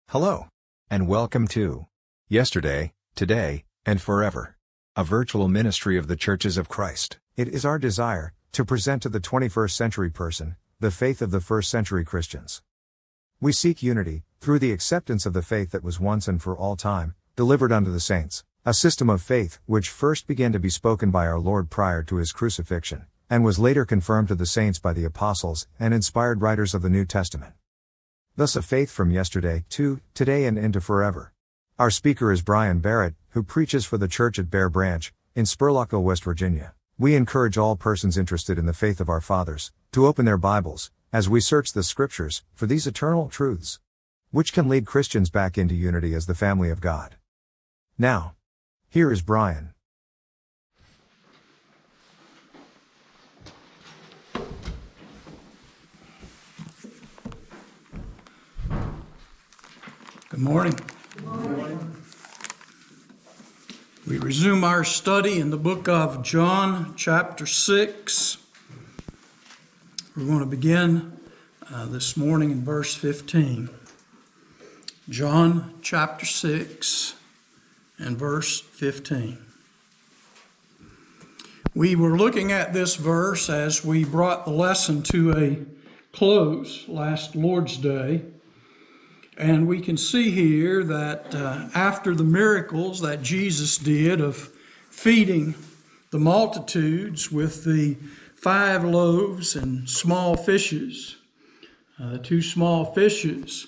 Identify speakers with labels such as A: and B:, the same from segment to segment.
A: Hello, and welcome to Yesterday, Today, and Forever, a virtual ministry of the Churches of Christ. It is our desire to present to the 21st century person the faith of the first century Christians. We seek unity through the acceptance of the faith that was once and for all time delivered unto the saints, a system of faith which first began to be spoken by our Lord prior to his crucifixion, and was later confirmed to the saints by the apostles and inspired writers of the New Testament. Thus a faith from yesterday to today and into forever. Our speaker is Brian Barrett, who preaches for the church at Bear Branch, in Spurlockville, West Virginia. We encourage all persons interested in the faith of our fathers to open their Bibles, as we search the Scriptures, for these eternal truths, which can lead Christians back into unity as the family of God. Now, here is Brian.
B: Good morning. Good morning. We resume our study in the book of John, chapter 6. We're going to begin this morning in verse 15. John, chapter 6, and verse 15. We were looking at this verse as we brought the lesson to a close last Lord's Day. And we can see here that after the miracles that Jesus did of feeding the multitudes with the 5 loaves and small fishes, 2 small fishes,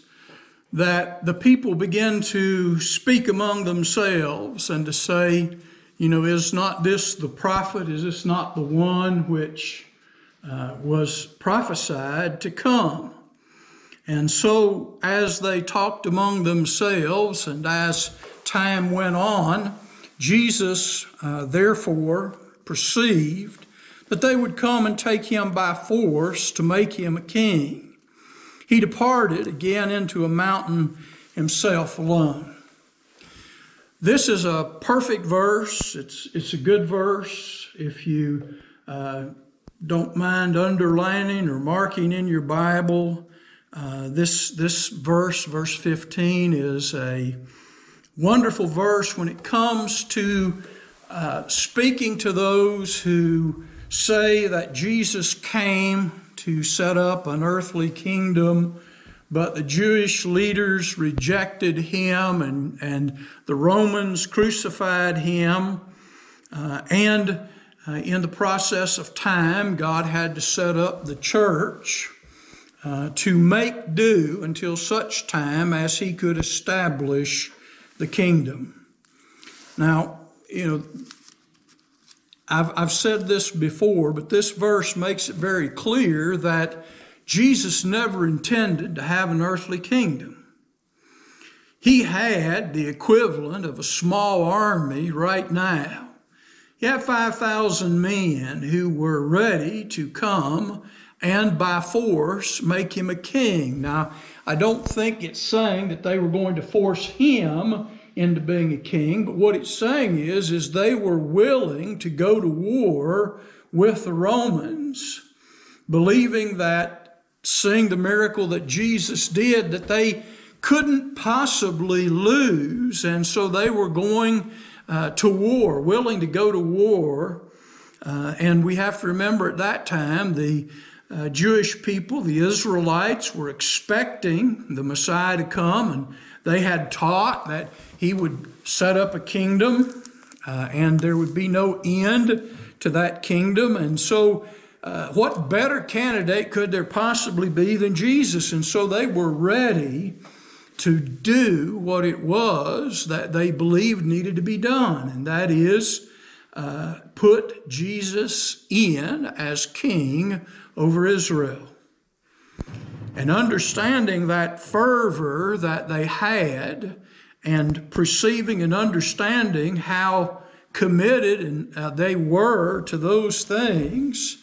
B: that the people began to speak among themselves and to say, is not this the prophet? Is this not the one which was prophesied to come? And so as they talked among themselves and as time went on, Jesus therefore perceived that they would come and take him by force to make him a king. He departed again into a mountain himself alone. This is a perfect verse. It's a good verse if you don't mind underlining or marking in your Bible. This verse 15, is a wonderful verse when it comes to speaking to those who say that Jesus came to set up an earthly kingdom, but the Jewish leaders rejected him and the Romans crucified him. And in the process of time, God had to set up the church to make do until such time as he could establish the kingdom. Now, I've said this before, but this verse makes it very clear that Jesus never intended to have an earthly kingdom. He had the equivalent of a small army right now. He had 5,000 men who were ready to come and by force make him a king. Now, I don't think it's saying that they were going to force him into being a king, but what it's saying is they were willing to go to war with the Romans, believing that, seeing the miracle that Jesus did, that they couldn't possibly lose, and so they were going to war, willing to go to war. And we have to remember at that time the Jewish people, the Israelites, were expecting the Messiah to come, and they had taught that he would set up a kingdom and there would be no end to that kingdom. And so what better candidate could there possibly be than Jesus? And so they were ready to do what it was that they believed needed to be done, and that is put Jesus in as king over Israel. And understanding that fervor that they had and perceiving and understanding how committed they were to those things,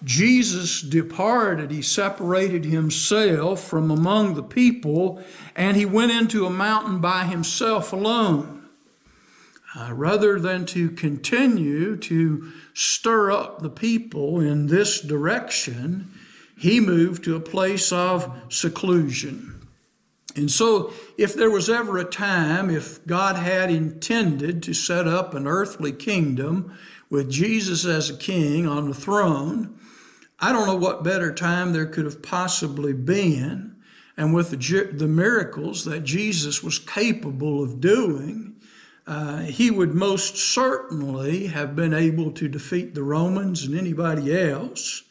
B: Jesus departed. He separated himself from among the people and he went into a mountain by himself alone. Rather than to continue to stir up the people in this direction, he moved to a place of seclusion. And so if there was ever a time, if God had intended to set up an earthly kingdom with Jesus as a king on the throne, I don't know what better time there could have possibly been. And with the miracles that Jesus was capable of doing, he would most certainly have been able to defeat the Romans and anybody else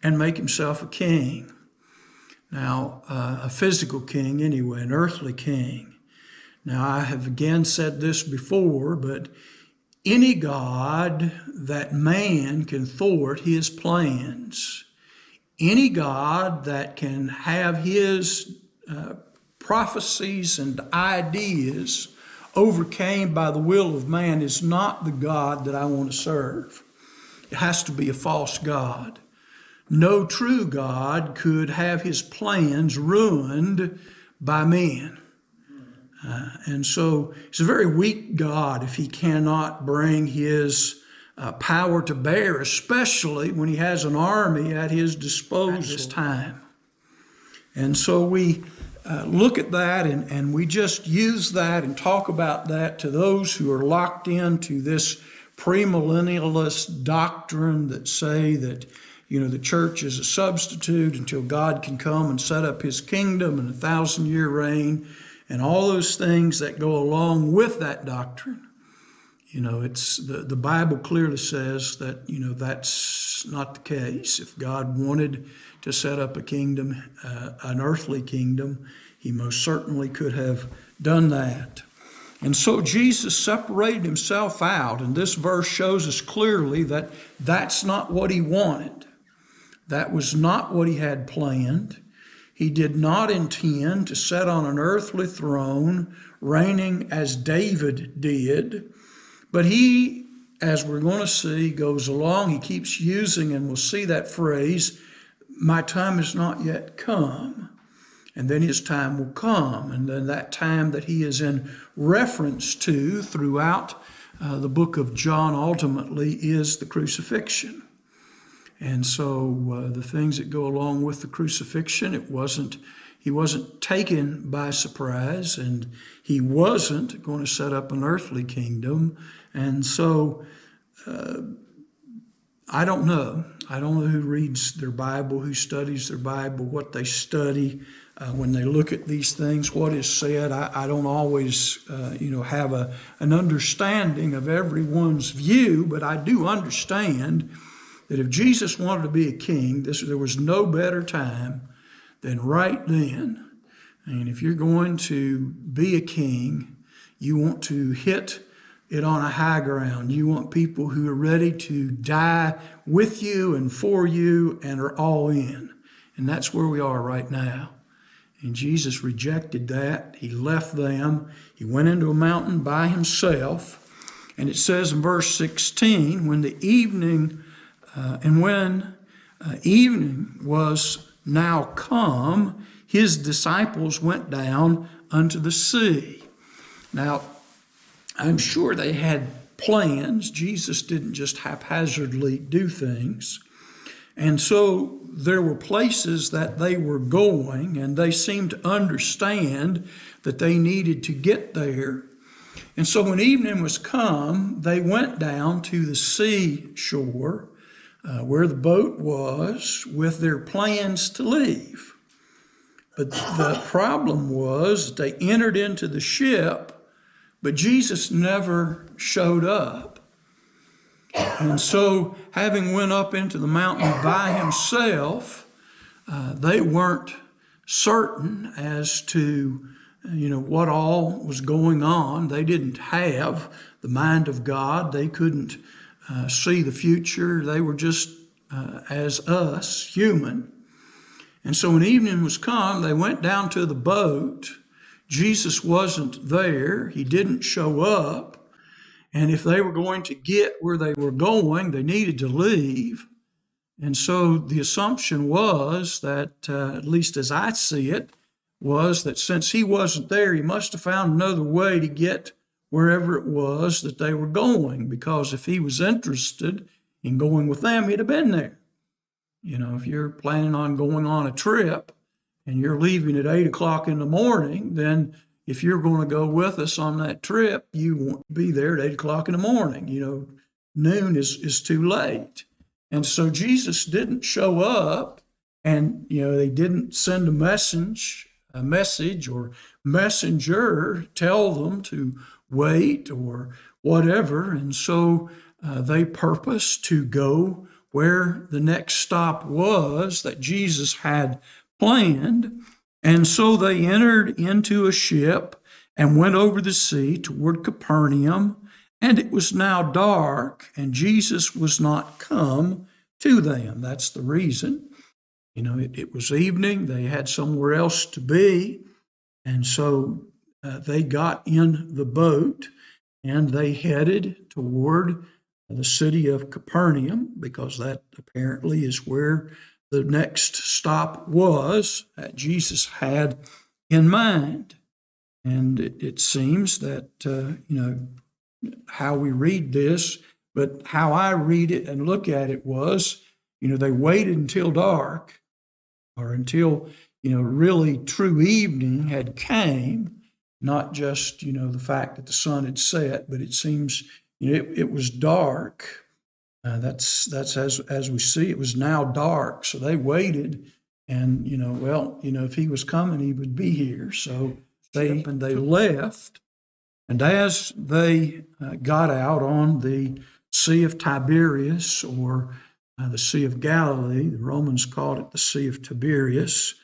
B: and make himself a king. Now, a physical king anyway, an earthly king. Now, I have again said this before, but any God that man can thwart his plans, any God that can have his prophecies and ideas overcame by the will of man is not the God that I want to serve. It has to be a false God. No true God could have his plans ruined by men. And so he's a very weak God if he cannot bring his power to bear, especially when he has an army at his disposal at this time. And so we look at that and we just use that and talk about that to those who are locked into this premillennialist doctrine that say that, the church is a substitute until God can come and set up his kingdom and 1,000-year reign and all those things that go along with that doctrine. It's the Bible clearly says that, that's not the case. If God wanted to set up a kingdom, an earthly kingdom, he most certainly could have done that. And so Jesus separated himself out, and this verse shows us clearly that that's not what he wanted. That was not what he had planned. He did not intend to sit on an earthly throne, reigning as David did. But he, as we're going to see, goes along. He keeps using, and we'll see that phrase, my time has not yet come. And then his time will come. And then that time that he is in reference to throughout the book of John ultimately is the crucifixion. And so the things that go along with the crucifixion, he wasn't taken by surprise, and he wasn't going to set up an earthly kingdom. And so I don't know. I don't know who reads their Bible, who studies their Bible, what they study when they look at these things, what is said. I don't always, have an understanding of everyone's view, but I do understand that if Jesus wanted to be a king, there was no better time than right then. And if you're going to be a king, you want to hit it on a high ground. You want people who are ready to die with you and for you and are all in. And that's where we are right now. And Jesus rejected that. He left them. He went into a mountain by himself. And it says in verse 16, when evening was now come, his disciples went down unto the sea. Now, I'm sure they had plans. Jesus didn't just haphazardly do things. And so there were places that they were going, and they seemed to understand that they needed to get there. And so when evening was come, they went down to the seashore where the boat was with their plans to leave. But the problem was they entered into the ship, but Jesus never showed up. And so having went up into the mountain by himself, they weren't certain as to what all was going on. They didn't have the mind of God. They couldn't see the future. They were just as us, human. And so when evening was come, they went down to the boat. Jesus wasn't there. He didn't show up. And if they were going to get where they were going, they needed to leave. And so the assumption was that, at least as I see it, was that since he wasn't there, he must have found another way to get wherever it was that they were going, because if he was interested in going with them, he'd have been there. If you're planning on going on a trip and you're leaving at 8 o'clock in the morning, then if you're going to go with us on that trip, you want to be there at 8 o'clock in the morning. Noon is too late. And so Jesus didn't show up, and, they didn't send a message or messenger tell them to wait or whatever. And so they purposed to go where the next stop was that Jesus had planned. And so they entered into a ship and went over the sea toward Capernaum. And it was now dark, and Jesus was not come to them. That's the reason. It was evening. They had somewhere else to be. And so they got in the boat, and they headed toward the city of Capernaum, because that apparently is where the next stop was that Jesus had in mind. And it seems that, how we read this, but how I read it and look at it was, they waited until dark, or until, really true evening had came, not just, the fact that the sun had set, but it seems, it was dark. That's as we see, it was now dark. So they waited, and, if he was coming, he would be here. So they left. And as they got out on the Sea of Tiberias, or the Sea of Galilee, the Romans called it the Sea of Tiberias.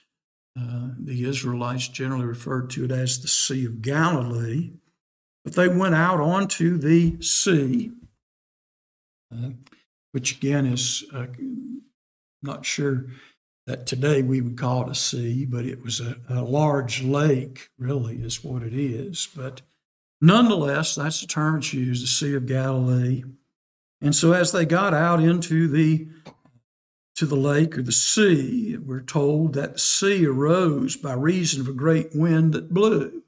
B: The Israelites generally referred to it as the Sea of Galilee. But they went out onto the sea, which again is not sure that today we would call it a sea, but it was a large lake, really, is what it is. But nonetheless, that's the term it's used, the Sea of Galilee. And so as they got out into the lake or the sea, we're told that the sea arose by reason of a great wind that blew.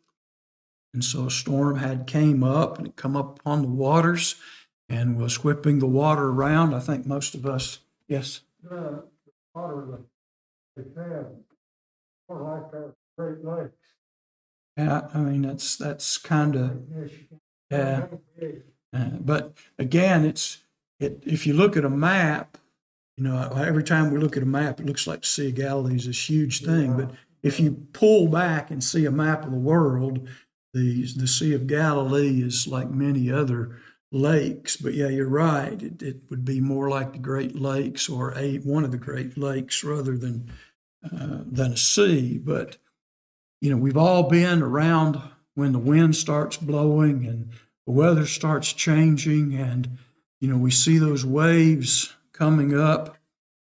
B: And so a storm had came up, and it come up upon the waters and was whipping the water around. I think most of us, yes?
C: The water they had more like our Great Lakes.
B: Yeah, I mean, that's kind of, yeah. But again, if you look at a map, every time we look at a map, it looks like the Sea of Galilee is this huge thing. But if you pull back and see a map of the world, the Sea of Galilee is like many other lakes. But yeah, you're right. It would be more like the Great Lakes, or one of the Great Lakes, rather than a sea. But we've all been around when the wind starts blowing and the weather starts changing, and we see those waves coming up.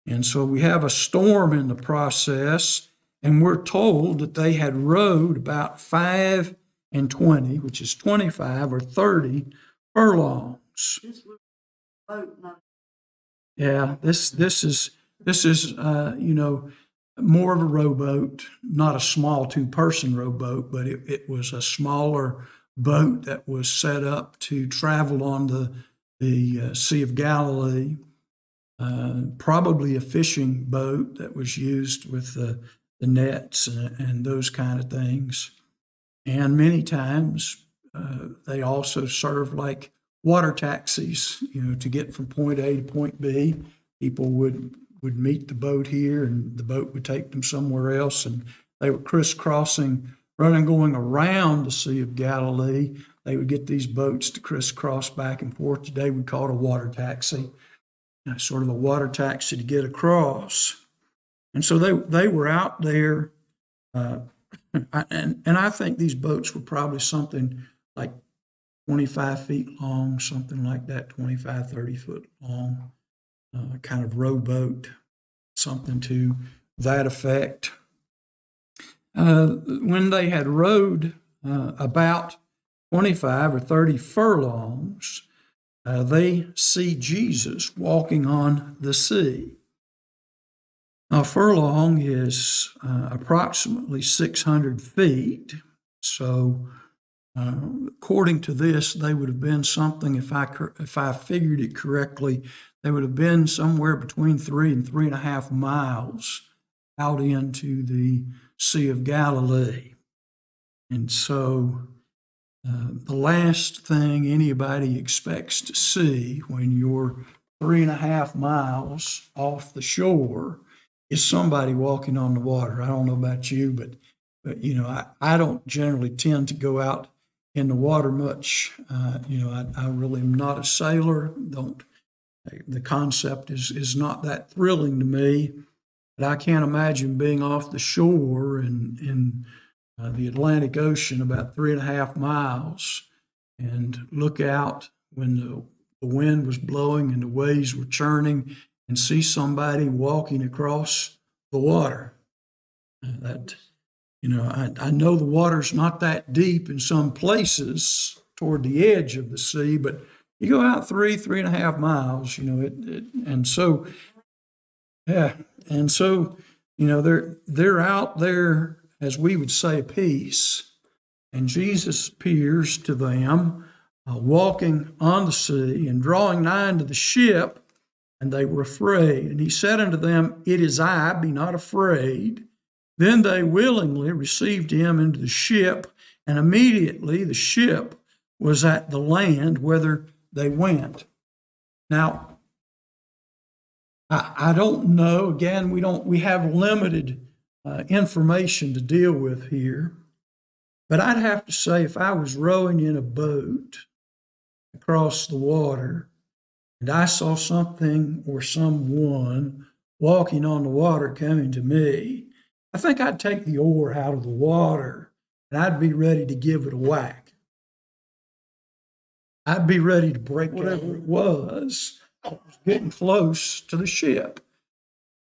B: And so we have a storm in the process, and we're told that they had rowed about 5 and 20, which is 25 or 30 furlongs. Yeah, this is more of a rowboat, not a small 2-person rowboat, but it was a smaller boat that was set up to travel on the Sea of Galilee. Probably a fishing boat that was used with the nets and those kind of things. And many times they also serve like water taxis, to get from point A to point B. People would meet the boat here, and the boat would take them somewhere else, and they were crisscrossing, going around the Sea of Galilee. They would get these boats to crisscross back and forth. Today we call it a water taxi, sort of a water taxi to get across. And so they were out there, and I think these boats were probably something like 25 feet long, something like that, 25, 30 foot long, kind of rowboat, something to that effect. When they had rowed about 25 or 30 furlongs, they see Jesus walking on the sea. Now, a furlong is approximately 600 feet. So, according to this, they would have been something, if I figured it correctly, they would have been somewhere between 3 and 3.5 miles out into the Sea of Galilee. And so the last thing anybody expects to see when you're 3.5 miles off the shore is somebody walking on the water. I don't know about you, but I don't generally tend to go out in the water much. I really am not a sailor. The concept is not that thrilling to me. But I can't imagine being off the shore in the Atlantic Ocean about 3.5 miles and look out when the wind was blowing and the waves were churning and see somebody walking across the water. I know the water's not that deep in some places toward the edge of the sea, but you go out 3.5 miles, and so, yeah. And so, they're out there, as we would say, peace. And Jesus appears to them, walking on the sea and drawing nigh unto the ship, and they were afraid. And he said unto them, It is I, be not afraid. Then they willingly received him into the ship, and immediately the ship was at the land whither they went. Now, I don't know. Again, we have limited information to deal with here. But I'd have to say, if I was rowing in a boat across the water and I saw something or someone walking on the water coming to me, I think I'd take the oar out of the water and I'd be ready to give it a whack. I'd be ready to break whatever it was getting close to the ship.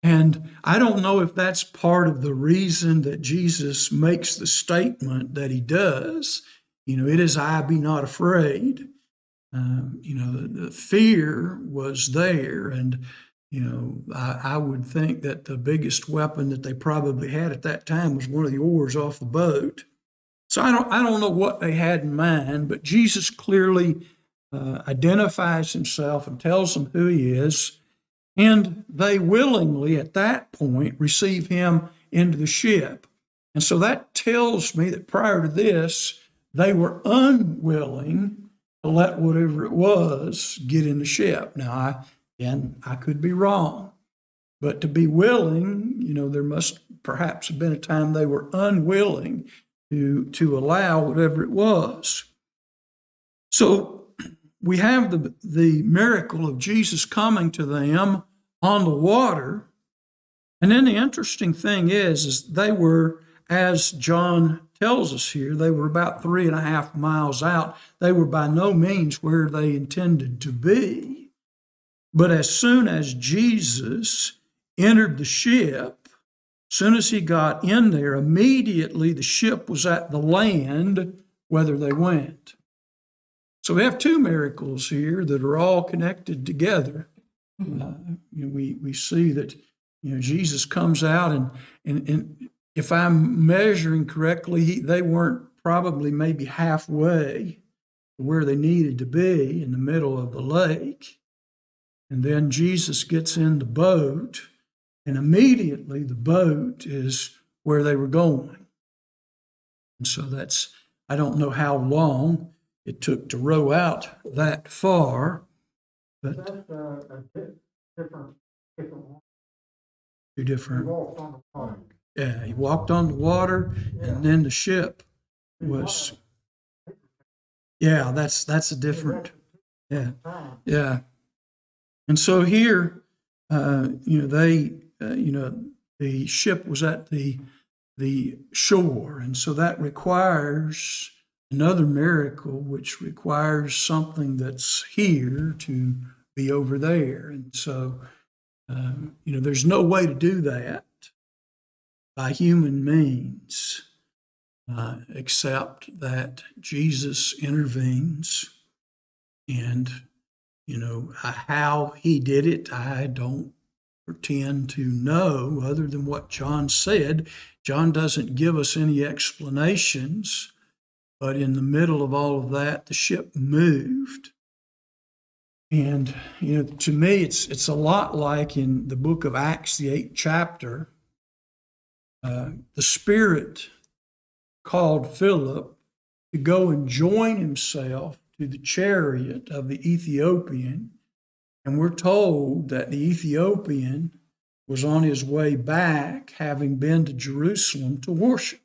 B: And I don't know if that's part of the reason that Jesus makes the statement that he does. It is I, be not afraid. The fear was there. And, I would think that the biggest weapon that they probably had at that time was one of the oars off the boat. So I don't know what they had in mind, but Jesus clearly identifies himself and tells them who he is. And they willingly, at that point, receive him into the ship. And so that tells me that prior to this, they were unwilling to let whatever it was get in the ship. Now, I could be wrong. But to be willing, there must perhaps have been a time they were unwilling to allow whatever it was. So we have the miracle of Jesus coming to them on the water. And then the interesting thing is they were, as John tells us here, they were about 3.5 miles out. They were by no means where they intended to be. But as soon as Jesus entered the ship, as soon as he got in there, immediately the ship was at the land whither they went. So we have two miracles here that are all connected together. We see that Jesus comes out, and if I'm measuring correctly, they weren't probably maybe halfway to where they needed to be in the middle of the lake. And then Jesus gets in the boat, and immediately the boat is where they were going. And so I don't know how long it took to row out that far, but
C: That's different one.
B: two different.
C: Walked on the water.
B: Yeah, he walked on the water, and then the ship was. Yeah, that's a different. Yeah, yeah. And so here, the ship was at the shore, and so that requires another miracle, which requires something that's here to be over there. And so, there's no way to do that by human means, except that Jesus intervenes. And, how he did it, I don't pretend to know, other than what John said. John doesn't give us any explanations. But in the middle of all of that, the ship moved. And, to me, it's a lot like in the book of Acts, the 8th chapter, the Spirit called Philip to go and join himself to the chariot of the Ethiopian. And we're told that the Ethiopian was on his way back, having been to Jerusalem to worship.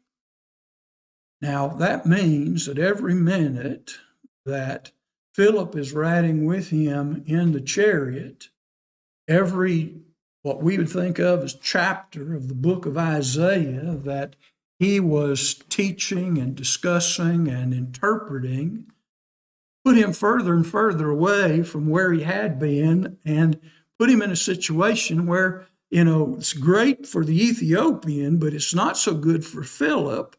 B: Now, that means that every minute that Philip is riding with him in the chariot, every what we would think of as chapter of the book of Isaiah that he was teaching and discussing and interpreting put him further and further away from where he had been and put him in a situation where, it's great for the Ethiopian, but it's not so good for Philip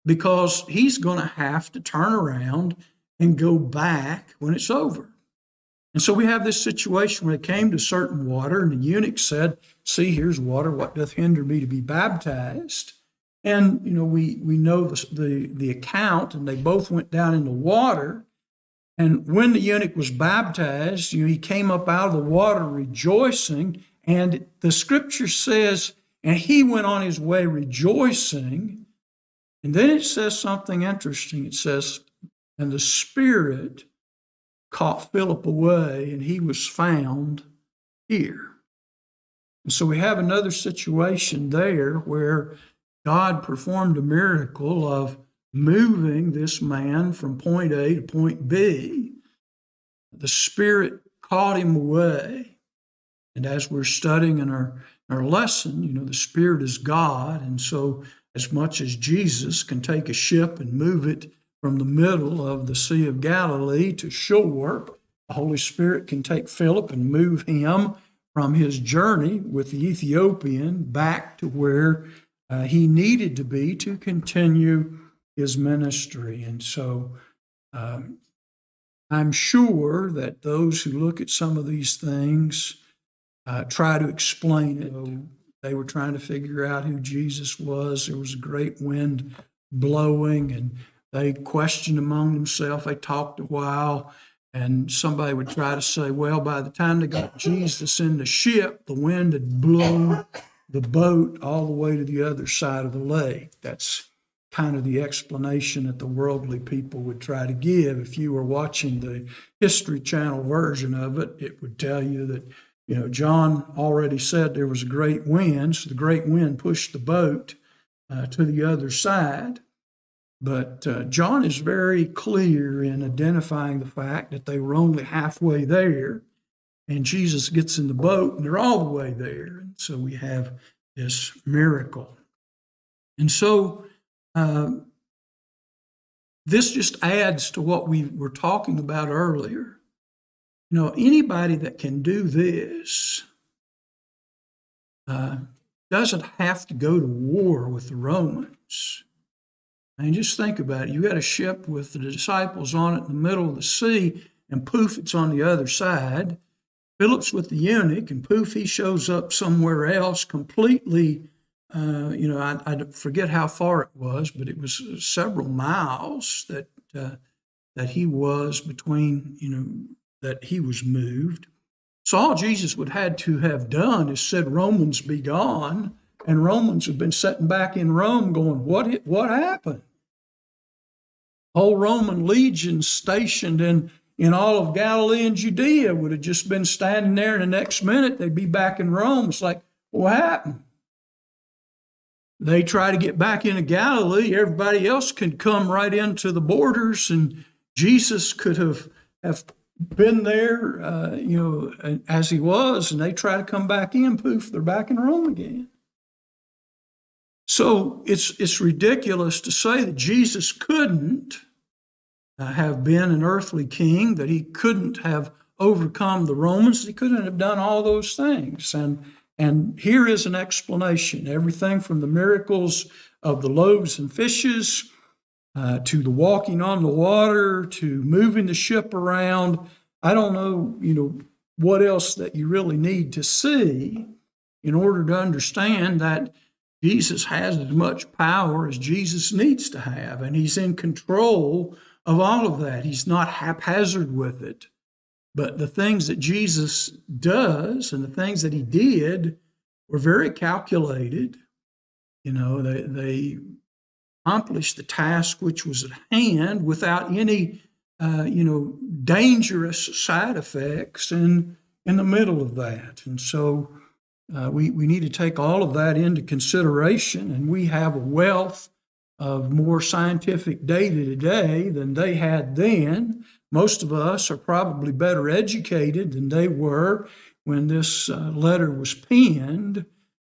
B: because he's going to have to turn around and go back when it's over. And so we have this situation where they came to certain water, and the eunuch said, "See, here's water. What doth hinder me to be baptized?" And, we know the account, and they both went down in the water. And when the eunuch was baptized, he came up out of the water rejoicing. And the scripture says, and he went on his way rejoicing. And then it says something interesting. It says, and the Spirit caught Philip away, and he was found here. And so we have another situation there where God performed a miracle of moving this man from point A to point B. The Spirit caught him away. And as we're studying in our lesson, the Spirit is God. And so as much as Jesus can take a ship and move it from the middle of the Sea of Galilee to shore, the Holy Spirit can take Philip and move him from his journey with the Ethiopian back to where he needed to be to continue his ministry. And so I'm sure that those who look at some of these things try to explain it. They were trying to figure out who Jesus was. There was a great wind blowing, and they questioned among themselves. They talked a while, and somebody would try to say, well, by the time they got Jesus in the ship, the wind had blown the boat all the way to the other side of the lake. That's kind of the explanation that the worldly people would try to give. If you were watching the History Channel version of it, it would tell you that, John already said there was a great wind, so the great wind pushed the boat to the other side. But John is very clear in identifying the fact that they were only halfway there, and Jesus gets in the boat, and they're all the way there. And so we have this miracle. And so this just adds to what we were talking about earlier. Anybody that can do this doesn't have to go to war with the Romans. Just think about it. You got a ship with the disciples on it in the middle of the sea, and poof, it's on the other side. Philip's with the eunuch, and poof, he shows up somewhere else completely. I forget how far it was, but it was several miles that he was between, that he was moved. So all Jesus would had to have done is said, "Romans be gone," and Romans have been sitting back in Rome going, what happened? Whole Roman legion stationed in all of Galilee and Judea would have just been standing there, and the next minute they'd be back in Rome. It's like, what happened? They try to get back into Galilee. Everybody else could come right into the borders, and Jesus could have been there, as he was, and they try to come back in. Poof, they're back in Rome again. So it's ridiculous to say that Jesus couldn't have been an earthly king, that he couldn't have overcome the Romans, he couldn't have done all those things. And here is an explanation. Everything from the miracles of the loaves and fishes to the walking on the water, to moving the ship around. I don't know, what else that you really need to see in order to understand that Jesus has as much power as Jesus needs to have, and he's in control of all of that. He's not haphazard with it. But the things that Jesus does and the things that he did were very calculated. They accomplished the task which was at hand without any, dangerous side effects in the middle of that. And so we need to take all of that into consideration, and we have a wealth of more scientific data today than they had then. Most of us are probably better educated than they were when this letter was penned,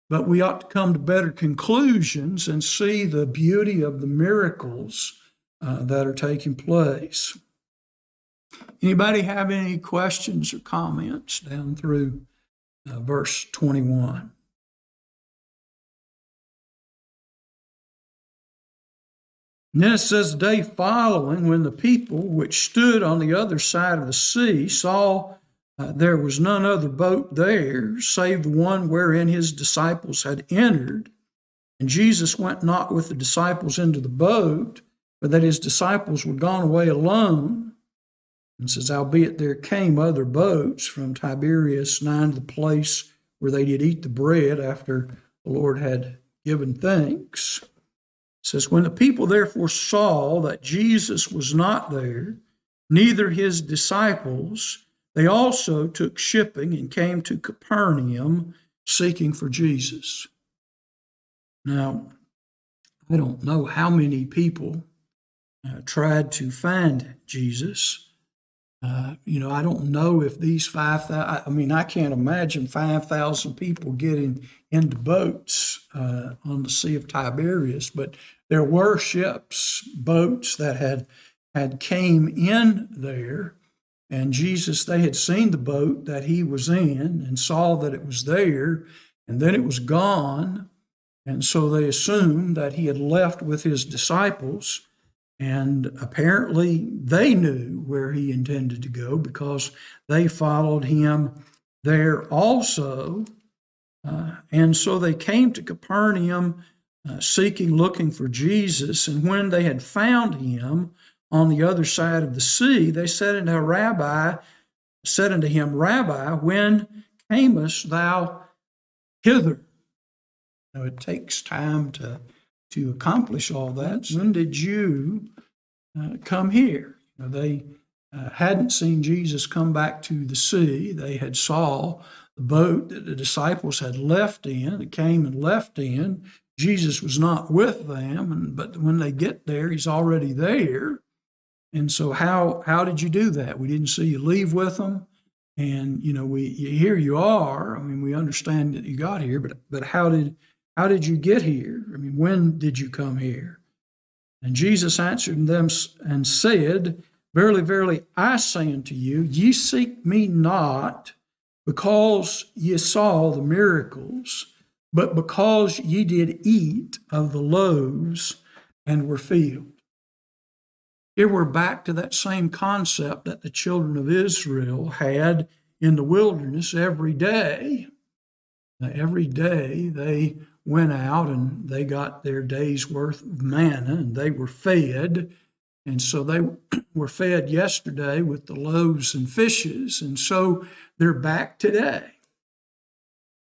B: but we ought to come to better conclusions and see the beauty of the miracles that are taking place. Anybody have any questions or comments down through verse 21? And then it says, the day following, when the people which stood on the other side of the sea saw there was none other boat there, save the one wherein his disciples had entered, and Jesus went not with the disciples into the boat, but that his disciples were gone away alone. And says, albeit there came other boats from Tiberias nigh to the place where they did eat the bread after the Lord had given thanks. It says, when the people therefore saw that Jesus was not there, neither his disciples, they also took shipping and came to Capernaum, seeking for Jesus. Now, I don't know how many people tried to find Jesus. I don't know if these 5,000, I can't imagine 5,000 people getting into boats on the Sea of Tiberias, but there were ships, boats that had came in there, and Jesus, they had seen the boat that he was in and saw that it was there, and then it was gone, and so they assumed that he had left with his disciples. And apparently they knew where he intended to go because they followed him there also. And so they came to Capernaum looking for Jesus. And when they had found him on the other side of the sea, they said unto him, Rabbi, when camest thou hither? Now, it takes time to accomplish all that. When did you come here? They hadn't seen Jesus come back to the sea. They had saw the boat that the disciples had left in, that came and left in. Jesus was not with them, but when they get there, he's already there. And so how did you do that? We didn't see you leave with them. And, here you are. We understand that you got here, but how did you get here? When did you come here? And Jesus answered them and said, Verily, verily, I say unto you, ye seek me not because ye saw the miracles, but because ye did eat of the loaves and were filled. Here we're back to that same concept that the children of Israel had in the wilderness every day. Every day they went out and they got their day's worth of manna and they were fed. And so they were fed yesterday with the loaves and fishes. And so they're back today.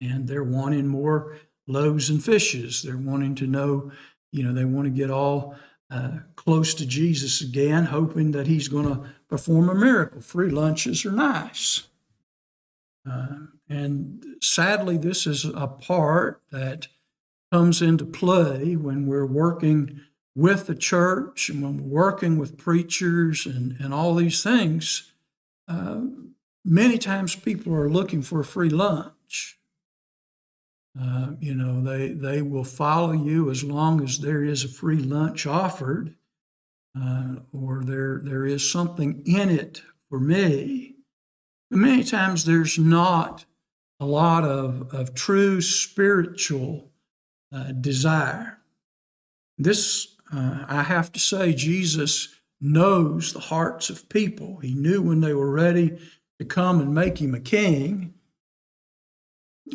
B: And they're wanting more loaves and fishes. They're wanting to know, they want to get all close to Jesus again, hoping that he's going to perform a miracle. Free lunches are nice. And sadly, this is a part that comes into play when we're working with the church and when we're working with preachers and all these things. Many times people are looking for a free lunch. They will follow you as long as there is a free lunch offered, or there is something in it for me. But many times there's not a lot of true spiritual desire. This, I have to say, Jesus knows the hearts of people. He knew when they were ready to come and make him a king.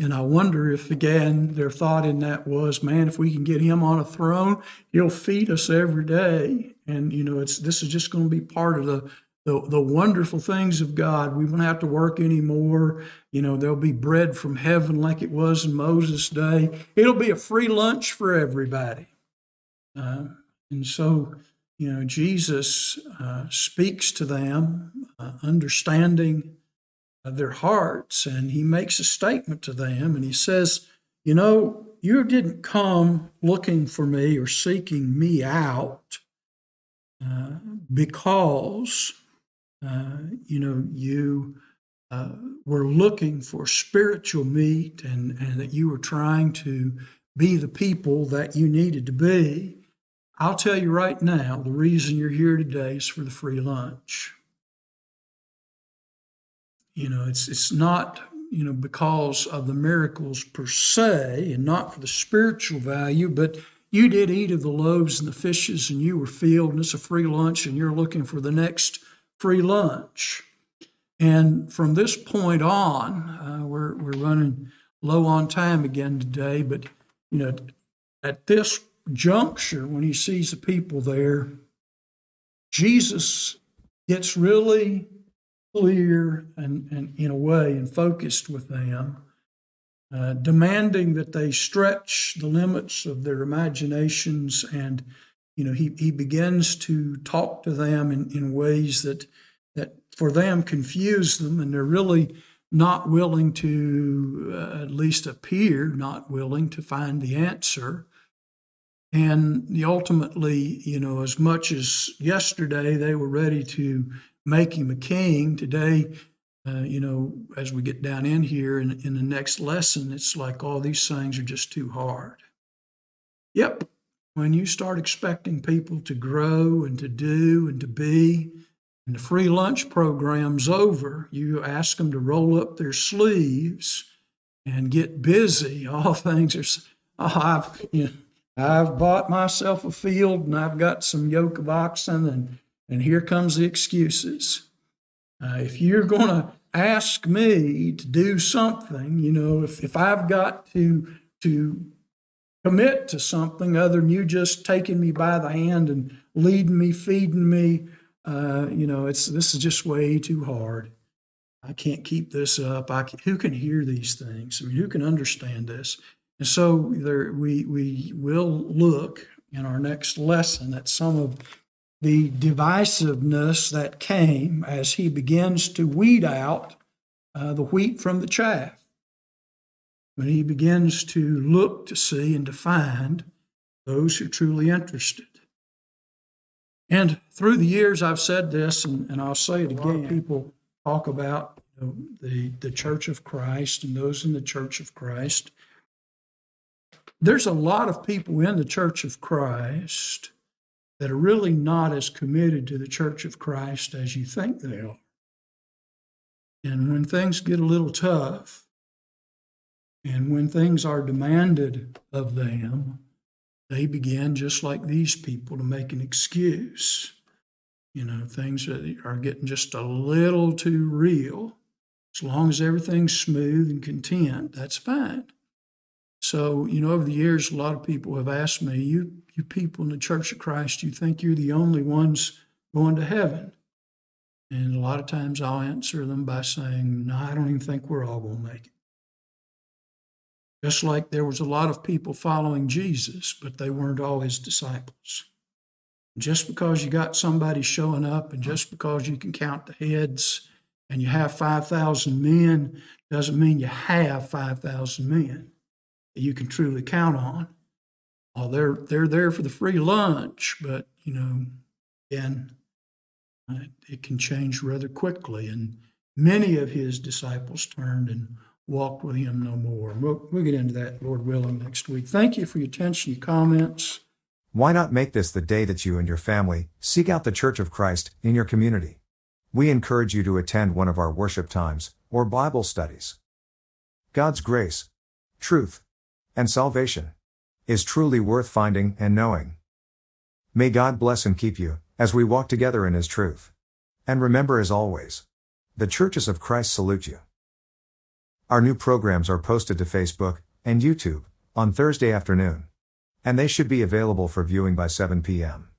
B: And I wonder if, again, their thought in that was, man, if we can get him on a throne, he'll feed us every day. And, this is just going to be part of the wonderful things of God. We won't have to work anymore. There'll be bread from heaven like it was in Moses' day. It'll be a free lunch for everybody. And so, Jesus speaks to them, understanding their hearts, and he makes a statement to them, and he says, you didn't come looking for me or seeking me out because, you were looking for spiritual meat and that you were trying to be the people that you needed to be. I'll tell you right now, the reason you're here today is for the free lunch. It's not, because of the miracles per se and not for the spiritual value, but you did eat of the loaves and the fishes and you were filled, and it's a free lunch and you're looking for the next free lunch. And from this point on, we're running low on time again today, but, at this juncture, when he sees the people there, Jesus gets really clear and in a way and focused with them, demanding that they stretch the limits of their imaginations. And he begins to talk to them in ways that for them confuse them, and they're really not willing to, at least appear not willing to find the answer. And ultimately, as much as yesterday they were ready to make him a king, today, as we get down in here in the next lesson, it's like all these things are just too hard. Yep, when you start expecting people to grow and to do and to be, and the free lunch program's over, you ask them to roll up their sleeves and get busy. All things are, I've bought myself a field and I've got some yoke of oxen, and here comes the excuses. If you're going to ask me to do something, if I've got to commit to something other than you just taking me by the hand and leading me, feeding me, this is just way too hard. I can't keep this up. Who can hear these things? Who can understand this? And so we will look in our next lesson at some of the divisiveness that came as he begins to weed out the wheat from the chaff. When he begins to look to see and to find those who are truly interested. And through the years, I've said this, and I'll say it again. People talk about the Church of Christ and those in the Church of Christ. There's a lot of people in the Church of Christ that are really not as committed to the Church of Christ as you think they are. And when things get a little tough, and when things are demanded of them, they begin, just like these people, to make an excuse. Things are getting just a little too real. As long as everything's smooth and content, that's fine. So, over the years, a lot of people have asked me, you people in the Church of Christ, you think you're the only ones going to heaven? And a lot of times I'll answer them by saying, no, I don't even think we're all going to make it. Just like there was a lot of people following Jesus, but they weren't all his disciples. Just because you got somebody showing up and just because you can count the heads and you have 5,000 men doesn't mean you have 5,000 men that you can truly count on. Oh, they're there for the free lunch, but, again, it can change rather quickly. And many of his disciples turned and walked with him no more. We'll get into that, Lord willing, next week. Thank you for your attention, your comments.
A: Why not make this the day that you and your family seek out the Church of Christ in your community? We encourage you to attend one of our worship times or Bible studies. God's grace, truth, and salvation is truly worth finding and knowing. May God bless and keep you as we walk together in his truth. And remember, as always, the Churches of Christ salute you. Our new programs are posted to Facebook and YouTube on Thursday afternoon, and they should be available for viewing by 7 p.m.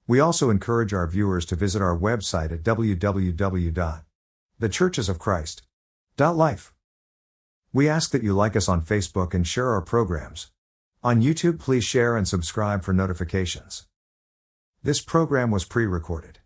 A: We also encourage our viewers to visit our website at www.thechurchesofchrist.life. We ask that you like us on Facebook and share our programs. On YouTube, please share and subscribe for notifications. This program was pre-recorded.